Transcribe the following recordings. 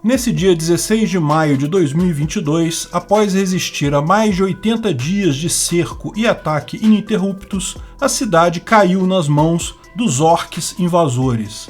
Nesse dia 16 de maio de 2022, após resistir a mais de 80 dias de cerco e ataque ininterruptos, a cidade caiu nas mãos dos orques invasores.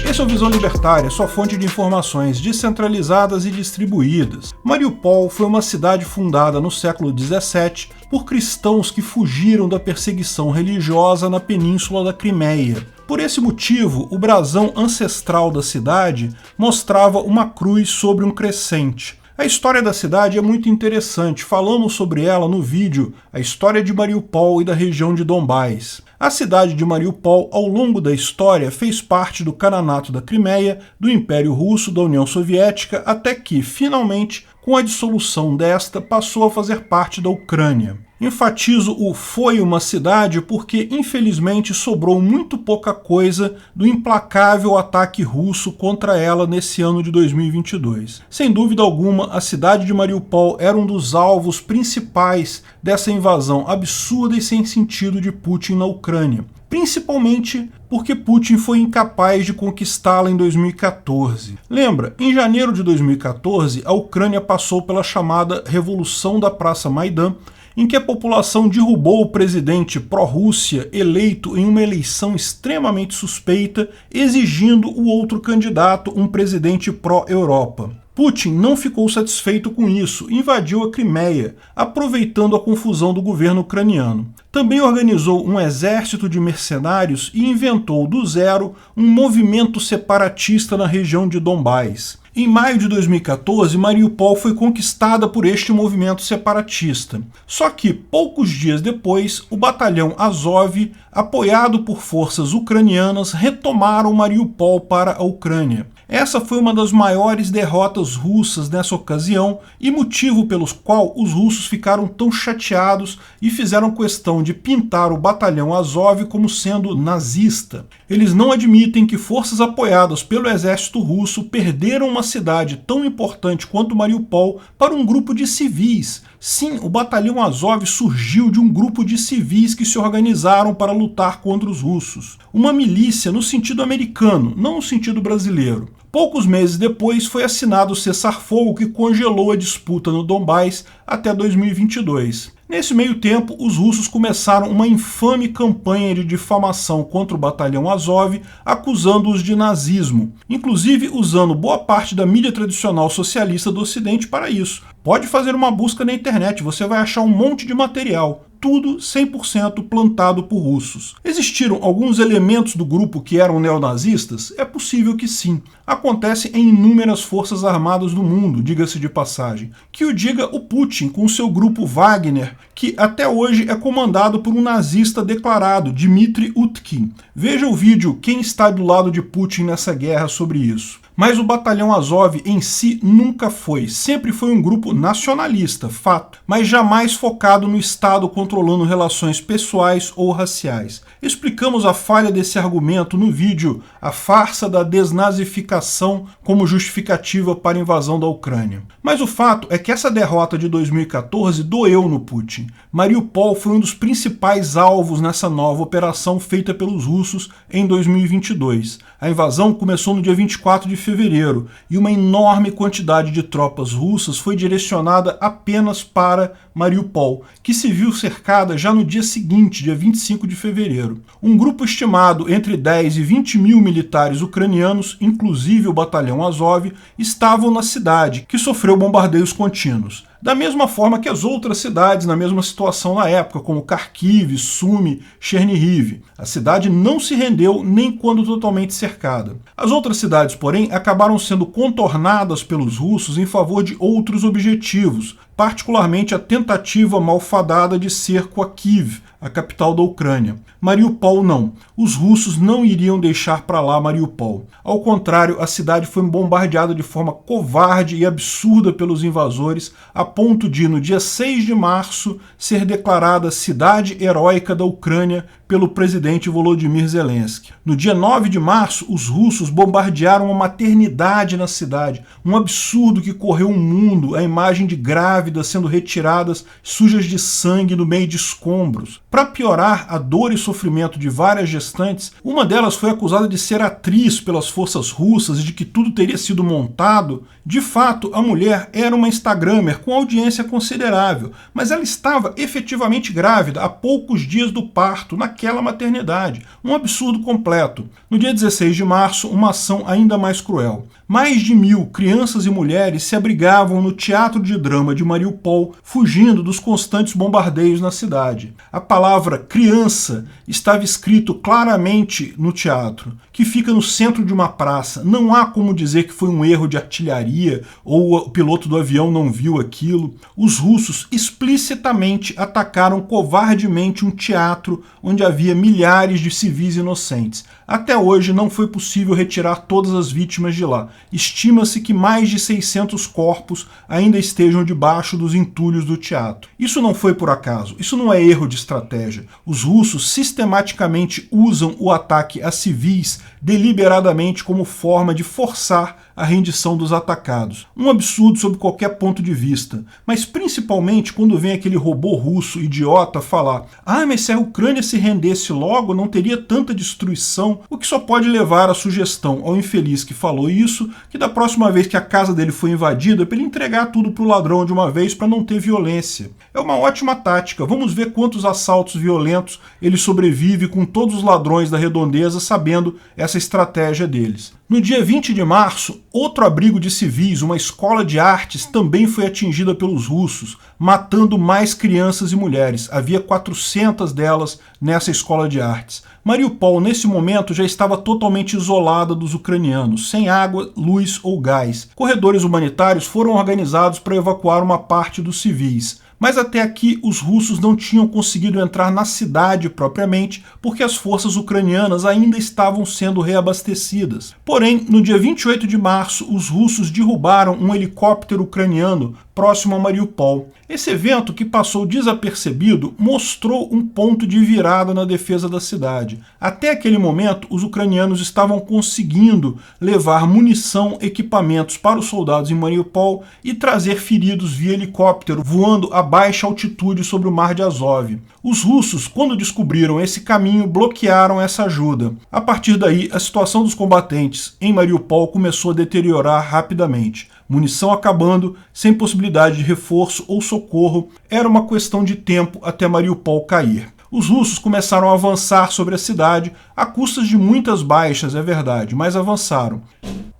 Esse é o Visão Libertária, sua fonte de informações descentralizadas e distribuídas. Mariupol foi uma cidade fundada no século XVII por cristãos que fugiram da perseguição religiosa na península da Crimeia. Por esse motivo, o brasão ancestral da cidade mostrava uma cruz sobre um crescente. A história da cidade é muito interessante, falamos sobre ela no vídeo A História de Mariupol e da região de Donbás. A cidade de Mariupol, ao longo da história, fez parte do Khananato da Crimeia, do Império Russo, da União Soviética, até que, finalmente, com a dissolução desta, passou a fazer parte da Ucrânia. Enfatizo o foi uma cidade porque, infelizmente, sobrou muito pouca coisa do implacável ataque russo contra ela nesse ano de 2022. Sem dúvida alguma, a cidade de Mariupol era um dos alvos principais dessa invasão absurda e sem sentido de Putin na Ucrânia, principalmente porque Putin foi incapaz de conquistá-la em 2014. Lembra, em janeiro de 2014, a Ucrânia passou pela chamada Revolução da Praça Maidan, em que a população derrubou o presidente pró-Rússia eleito em uma eleição extremamente suspeita, exigindo o outro candidato, um presidente pró-Europa. Putin não ficou satisfeito com isso e invadiu a Crimeia, aproveitando a confusão do governo ucraniano. Também organizou um exército de mercenários e inventou do zero um movimento separatista na região de Donbás. Em maio de 2014, Mariupol foi conquistada por este movimento separatista. Só que, poucos dias depois, o batalhão Azov, apoiado por forças ucranianas, retomaram Mariupol para a Ucrânia. Essa foi uma das maiores derrotas russas nessa ocasião e motivo pelo qual os russos ficaram tão chateados e fizeram questão de pintar o batalhão Azov como sendo nazista. Eles não admitem que forças apoiadas pelo exército russo perderam uma cidade tão importante quanto Mariupol para um grupo de civis. Sim, o batalhão Azov surgiu de um grupo de civis que se organizaram para lutar contra os russos. Uma milícia no sentido americano, não no sentido brasileiro. Poucos meses depois foi assinado o cessar-fogo que congelou a disputa no Donbás até 2022. Nesse meio tempo, os russos começaram uma infame campanha de difamação contra o batalhão Azov, acusando-os de nazismo, inclusive usando boa parte da mídia tradicional socialista do Ocidente para isso. Pode fazer uma busca na internet, você vai achar um monte de material. Tudo 100% plantado por russos. Existiram alguns elementos do grupo que eram neonazistas? É possível que sim. Acontece em inúmeras forças armadas do mundo, diga-se de passagem. Que o diga o Putin com seu grupo Wagner, que até hoje é comandado por um nazista declarado, Dmitry Utkin. Veja o vídeo Quem está do lado de Putin nessa guerra sobre isso. Mas o batalhão Azov em si nunca foi, sempre foi um grupo nacionalista, fato, mas jamais focado no Estado controlando relações pessoais ou raciais. Explicamos a falha desse argumento no vídeo A Farsa da Desnazificação como justificativa para a invasão da Ucrânia. Mas o fato é que essa derrota de 2014 doeu no Putin. Mariupol foi um dos principais alvos nessa nova operação feita pelos russos em 2022. A invasão começou no dia 24 de fevereiro e uma enorme quantidade de tropas russas foi direcionada apenas para Mariupol, que se viu cercada já no dia seguinte, dia 25 de fevereiro. Um grupo estimado entre 10 e 20 mil militares ucranianos, inclusive o batalhão Azov, estavam na cidade, que sofreu bombardeios contínuos. Da mesma forma que as outras cidades na mesma situação na época, como Kharkiv, Sumy, Chernihiv. A cidade não se rendeu nem quando totalmente cercada. As outras cidades, porém, acabaram sendo contornadas pelos russos em favor de outros objetivos, particularmente a tentativa malfadada de cerco a Kiev, a capital da Ucrânia. Mariupol não. Os russos não iriam deixar para lá Mariupol. Ao contrário, a cidade foi bombardeada de forma covarde e absurda pelos invasores, a ponto de, no dia 6 de março, ser declarada cidade heróica da Ucrânia pelo presidente Volodymyr Zelensky. No dia 9 de março, os russos bombardearam uma maternidade na cidade, um absurdo que correu o mundo, a imagem de grávidas sendo retiradas sujas de sangue no meio de escombros. Para piorar a dor e sofrimento de várias gestantes manifestantes, uma delas foi acusada de ser atriz pelas forças russas e de que tudo teria sido montado. De fato, a mulher era uma instagramer com audiência considerável, mas ela estava efetivamente grávida há poucos dias do parto naquela maternidade. Um absurdo completo. No dia 16 de março, uma ação ainda mais cruel. Mais de 1.000 crianças e mulheres se abrigavam no Teatro de Drama de Mariupol, fugindo dos constantes bombardeios na cidade. A palavra criança estava escrito claramente no teatro, que fica no centro de uma praça. Não há como dizer que foi um erro de artilharia ou o piloto do avião não viu aquilo. Os russos explicitamente atacaram covardemente um teatro onde havia milhares de civis inocentes. Até hoje não foi possível retirar todas as vítimas de lá. Estima-se que mais de 600 corpos ainda estejam debaixo dos entulhos do teatro. Isso não foi por acaso, isso não é erro de estratégia. Os russos sistematicamente usam o ataque a civis deliberadamente como forma de forçar a rendição dos atacados. Um absurdo sob qualquer ponto de vista, mas principalmente quando vem aquele robô russo idiota falar: mas se a Ucrânia se rendesse logo não teria tanta destruição, o que só pode levar à sugestão ao infeliz que falou isso, que da próxima vez que a casa dele for invadida, para ele entregar tudo pro ladrão de uma vez para não ter violência. É uma ótima tática, vamos ver quantos assaltos violentos ele sobrevive com todos os ladrões da redondeza sabendo essa estratégia deles. No dia 20 de março, outro abrigo de civis, uma escola de artes, também foi atingida pelos russos, matando mais crianças e mulheres. Havia 400 delas nessa escola de artes. Mariupol, nesse momento, já estava totalmente isolada dos ucranianos, sem água, luz ou gás. Corredores humanitários foram organizados para evacuar uma parte dos civis. Mas até aqui os russos não tinham conseguido entrar na cidade propriamente, porque as forças ucranianas ainda estavam sendo reabastecidas. Porém, no dia 28 de março, os russos derrubaram um helicóptero ucraniano próximo a Mariupol. Esse evento, que passou desapercebido, mostrou um ponto de virada na defesa da cidade. Até aquele momento, os ucranianos estavam conseguindo levar munição, equipamentos para os soldados em Mariupol e trazer feridos via helicóptero, voando a baixa altitude sobre o Mar de Azov. Os russos, quando descobriram esse caminho, bloquearam essa ajuda. A partir daí, a situação dos combatentes em Mariupol começou a deteriorar rapidamente. Munição acabando, sem possibilidade de reforço ou socorro, era uma questão de tempo até Mariupol cair. Os russos começaram a avançar sobre a cidade, a custas de muitas baixas, é verdade, mas avançaram.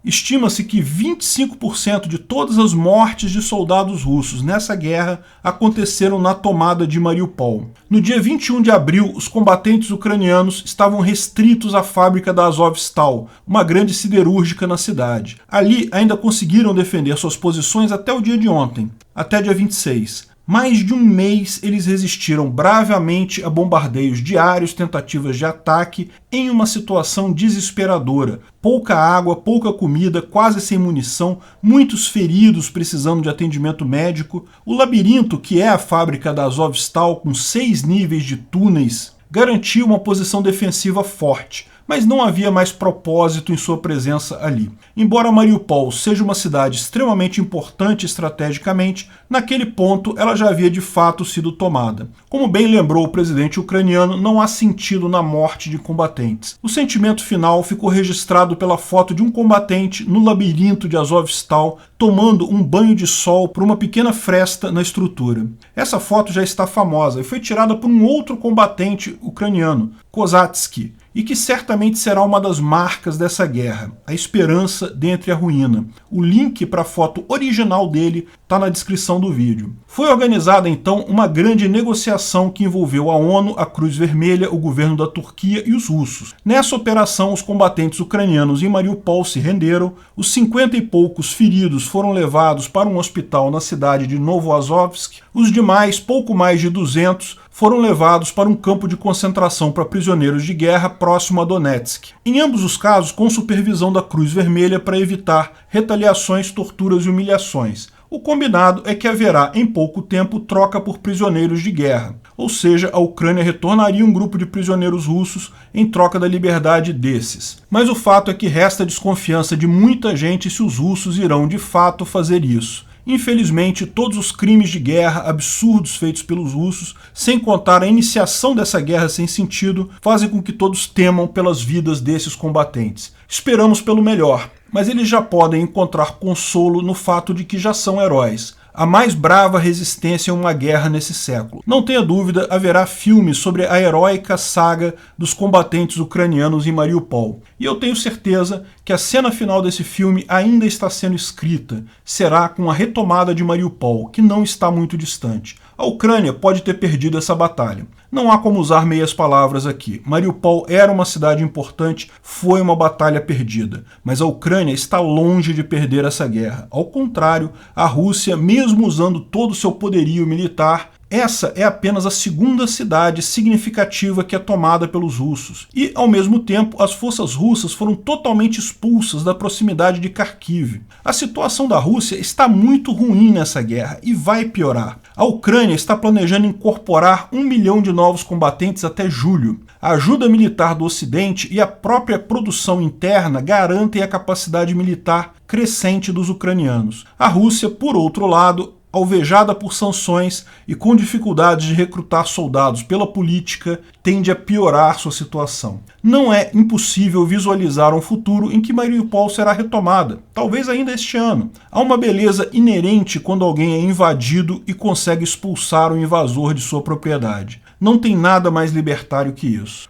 Estima-se que 25% de todas as mortes de soldados russos nessa guerra aconteceram na tomada de Mariupol. No dia 21 de abril, os combatentes ucranianos estavam restritos à fábrica da Azovstal, uma grande siderúrgica na cidade. Ali ainda conseguiram defender suas posições até o dia de ontem, até dia 26. Mais de um mês eles resistiram bravamente a bombardeios diários, tentativas de ataque, em uma situação desesperadora. Pouca água, pouca comida, quase sem munição, muitos feridos precisando de atendimento médico. O labirinto, que é a fábrica da Azovstal, com 6 níveis de túneis, garantia uma posição defensiva forte, mas não havia mais propósito em sua presença ali. Embora Mariupol seja uma cidade extremamente importante estrategicamente, naquele ponto ela já havia de fato sido tomada. Como bem lembrou o presidente ucraniano, não há sentido na morte de combatentes. O sentimento final ficou registrado pela foto de um combatente no labirinto de Azovstal tomando um banho de sol por uma pequena fresta na estrutura. Essa foto já está famosa e foi tirada por um outro combatente ucraniano, Kozatsky, e que certamente será uma das marcas dessa guerra, a esperança dentre a ruína. O link para a foto original dele está na descrição do vídeo. Foi organizada então uma grande negociação que envolveu a ONU, a Cruz Vermelha, o governo da Turquia e os russos. Nessa operação, os combatentes ucranianos em Mariupol se renderam, os 50 e poucos feridos foram levados para um hospital na cidade de Novoazovsk, os demais, pouco mais de 200, foram levados para um campo de concentração para prisioneiros de guerra próximo a Donetsk. Em ambos os casos, com supervisão da Cruz Vermelha para evitar retaliações, torturas e humilhações. O combinado é que haverá, em pouco tempo, troca por prisioneiros de guerra, ou seja, a Ucrânia retornaria um grupo de prisioneiros russos em troca da liberdade desses. Mas o fato é que resta desconfiança de muita gente se os russos irão de fato fazer isso. Infelizmente, todos os crimes de guerra absurdos feitos pelos russos, sem contar a iniciação dessa guerra sem sentido, fazem com que todos temam pelas vidas desses combatentes. Esperamos pelo melhor, mas eles já podem encontrar consolo no fato de que já são heróis. A mais brava resistência em uma guerra nesse século. Não tenha dúvida, haverá filme sobre a heróica saga dos combatentes ucranianos em Mariupol. E eu tenho certeza que a cena final desse filme ainda está sendo escrita. Será com a retomada de Mariupol, que não está muito distante. A Ucrânia pode ter perdido essa batalha. Não há como usar meias palavras aqui. Mariupol era uma cidade importante, foi uma batalha perdida. Mas a Ucrânia está longe de perder essa guerra. Ao contrário, a Rússia, mesmo usando todo o seu poderio militar, essa é apenas a segunda cidade significativa que é tomada pelos russos. E, ao mesmo tempo, as forças russas foram totalmente expulsas da proximidade de Kharkiv. A situação da Rússia está muito ruim nessa guerra e vai piorar. A Ucrânia está planejando incorporar 1 milhão de novos combatentes até julho. A ajuda militar do Ocidente e a própria produção interna garantem a capacidade militar crescente dos ucranianos. A Rússia, por outro lado, alvejada por sanções e com dificuldades de recrutar soldados pela política, tende a piorar sua situação. Não é impossível visualizar um futuro em que Mariupol será retomada, talvez ainda este ano. Há uma beleza inerente quando alguém é invadido e consegue expulsar o invasor de sua propriedade. Não tem nada mais libertário que isso.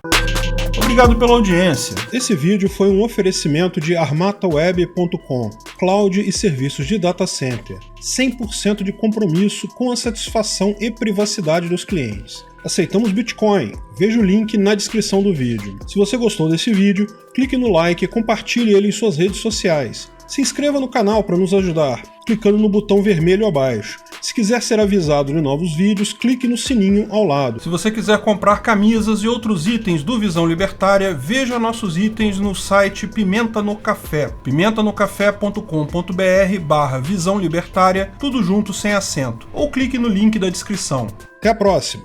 Obrigado pela audiência. Esse vídeo foi um oferecimento de armataweb.com, cloud e serviços de data center, 100% de compromisso com a satisfação e privacidade dos clientes. Aceitamos Bitcoin, veja o link na descrição do vídeo. Se você gostou desse vídeo, clique no like e compartilhe ele em suas redes sociais. Se inscreva no canal para nos ajudar, clicando no botão vermelho abaixo. Se quiser ser avisado de novos vídeos, clique no sininho ao lado. Se você quiser comprar camisas e outros itens do Visão Libertária, veja nossos itens no site Pimenta no Café, pimentanocafé.com.br/Visão Libertária, tudo junto sem acento, ou clique no link da descrição. Até a próxima!